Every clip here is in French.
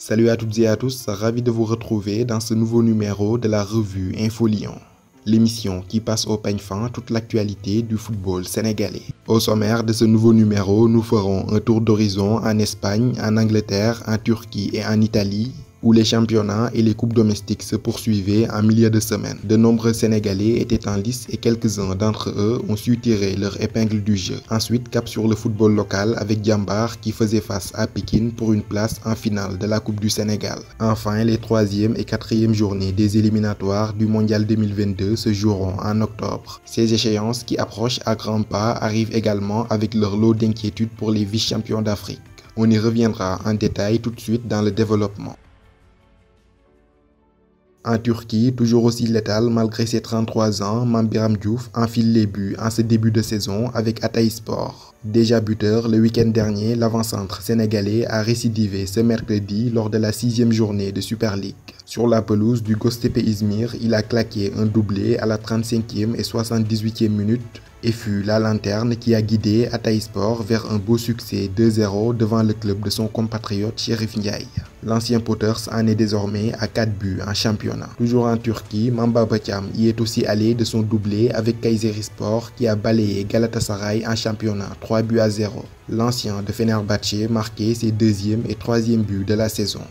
Salut à toutes et à tous, ravi de vous retrouver dans ce nouveau numéro de la revue Info Lyon, l'émission qui passe au peigne fin toute l'actualité du football sénégalais. Au sommaire de ce nouveau numéro, nous ferons un tour d'horizon en Espagne, en Angleterre, en Turquie et en Italie, où les championnats et les coupes domestiques se poursuivaient en milieu de semaine. De nombreux Sénégalais étaient en lice et quelques-uns d'entre eux ont su tirer leur épingle du jeu. Ensuite, cap sur le football local avec Djambar qui faisait face à Pékin pour une place en finale de la Coupe du Sénégal. Enfin, les 3e et 4e journées des éliminatoires du Mondial 2022 se joueront en octobre. Ces échéances qui approchent à grands pas arrivent également avec leur lot d'inquiétudes pour les vice-champions d'Afrique. On y reviendra en détail tout de suite dans le développement. En Turquie, toujours aussi létal malgré ses 33 ans, Mame Biram Diouf enfile les buts en ce début de saison avec Hatayspor. Déjà buteur, le week-end dernier, l'avant-centre sénégalais a récidivé ce mercredi lors de la 6e journée de Super League. Sur la pelouse du Göztepe Izmir, il a claqué un doublé à la 35e et 78e minute et fut la lanterne qui a guidé Hatayspor vers un beau succès 2-0 devant le club de son compatriote Sheriff Ndiaye. L'ancien Potters en est désormais à 4 buts en championnat. Toujours en Turquie, Mamba Bacham y est aussi allé de son doublé avec Kayserispor qui a balayé Galatasaray en championnat 3-0. L'ancien de Fenerbahçe marquait ses 2e et 3e buts de la saison.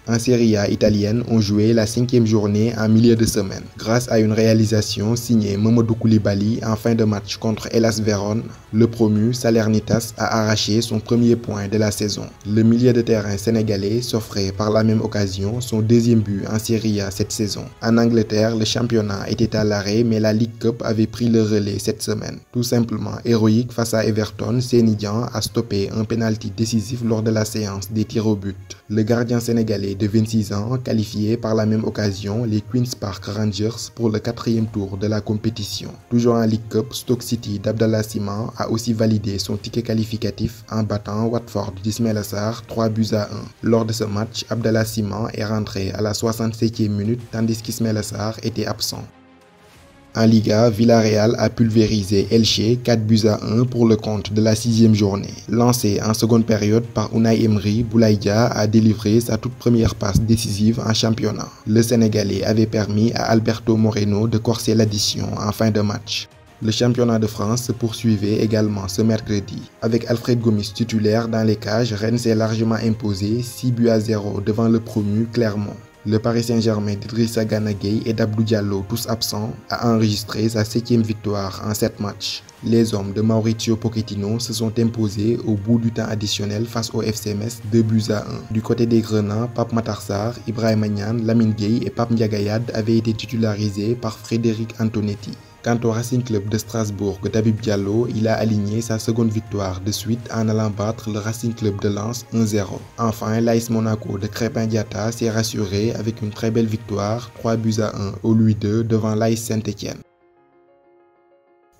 En Serie A italienne, on jouait la 5e journée en milieu de semaine. Grâce à une réalisation signée Mamadou Koulibaly en fin de match contre Hellas Vérone, le promu Salernitana a arraché son premier point de la saison. Le milieu de terrain sénégalais s'offrait par la même occasion son 2e but en Serie A cette saison. En Angleterre, le championnat était à l'arrêt mais la League Cup avait pris le relais cette semaine. Tout simplement héroïque face à Everton, Sénidian a stoppé un penalty décisif lors de la séance des tirs au but. Le gardien sénégalais de 26 ans qualifié par la même occasion les Queen's Park Rangers pour le 4e tour de la compétition. Toujours en League Cup, Stoke City d'Abdallah Sima a aussi validé son ticket qualificatif en battant Watford d'Ismaïla Sarr 3-1. Lors de ce match, Abdallah Sima est rentré à la 67e minute tandis qu'Ismaïla Sarr était absent. En Liga, Villarreal a pulvérisé Elche 4-1 pour le compte de la 6e journée. Lancé en seconde période par Unai Emery, Boulaye Dia a délivré sa toute première passe décisive en championnat. Le Sénégalais avait permis à Alberto Moreno de corser l'addition en fin de match. Le championnat de France se poursuivait également ce mercredi. Avec Alfred Gomis titulaire dans les cages, Rennes s'est largement imposé 6-0 devant le promu Clermont. Le Paris Saint-Germain d'Idrissa Gana Gueye et d'Abdou Diallo, tous absents, a enregistré sa 7e victoire en 7 matchs. Les hommes de Mauricio Pochettino se sont imposés au bout du temps additionnel face au FC Metz 2-1. Du côté des Grenats, Pape Matar Sarr, Ibrahima Niane, Lamine Gueye et Pape Ndiaga avaient été titularisés par Frédéric Antonetti. Quant au Racing Club de Strasbourg d'Habib Diallo, il a aligné sa seconde victoire de suite en allant battre le Racing Club de Lens 1-0. Enfin, l'AS Monaco de Crépin Diatta s'est rassuré avec une très belle victoire 3-1 au Louis II devant l'AS Saint-Étienne.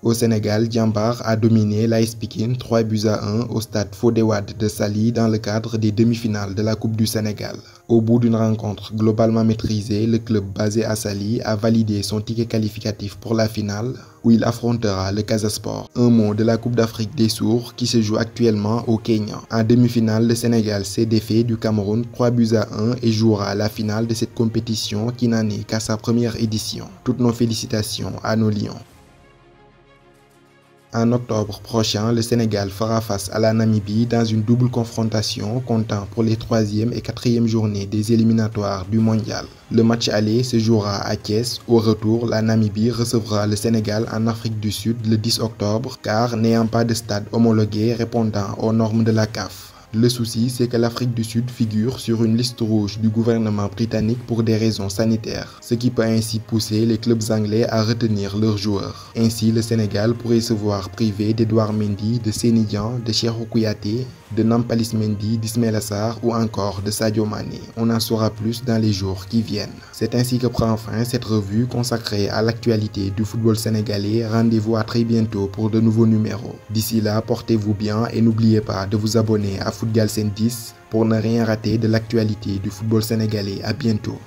Au Sénégal, Djambar a dominé l'AS Pékin 3-1 au stade Fodé Wade de Saly dans le cadre des demi-finales de la Coupe du Sénégal. Au bout d'une rencontre globalement maîtrisée, le club basé à Saly a validé son ticket qualificatif pour la finale où il affrontera le Casa Sport. Un mot de la Coupe d'Afrique des Sourds qui se joue actuellement au Kenya. En demi-finale, le Sénégal s'est défait du Cameroun 3-1 et jouera la finale de cette compétition qui n'en est qu'à sa première édition. Toutes nos félicitations à nos Lions. En octobre prochain, le Sénégal fera face à la Namibie dans une double confrontation comptant pour les 3e et 4e journées des éliminatoires du mondial. Le match aller se jouera à Thiès. Au retour, la Namibie recevra le Sénégal en Afrique du Sud le 10 octobre car n'ayant pas de stade homologué répondant aux normes de la CAF. Le souci, c'est que l'Afrique du Sud figure sur une liste rouge du gouvernement britannique pour des raisons sanitaires, ce qui peut ainsi pousser les clubs anglais à retenir leurs joueurs. Ainsi, le Sénégal pourrait se voir privé d'Edouard Mendy, de Sénidian, de Cheikhou Kouyaté, de Nampalys Mendy, d'Ismaïla Sarr ou encore de Sadio Mané. On en saura plus dans les jours qui viennent. C'est ainsi que prend fin cette revue consacrée à l'actualité du football sénégalais. Rendez-vous à très bientôt pour de nouveaux numéros. D'ici là, portez-vous bien et n'oubliez pas de vous abonner à Footgalsen 10 pour ne rien rater de l'actualité du football sénégalais. À bientôt.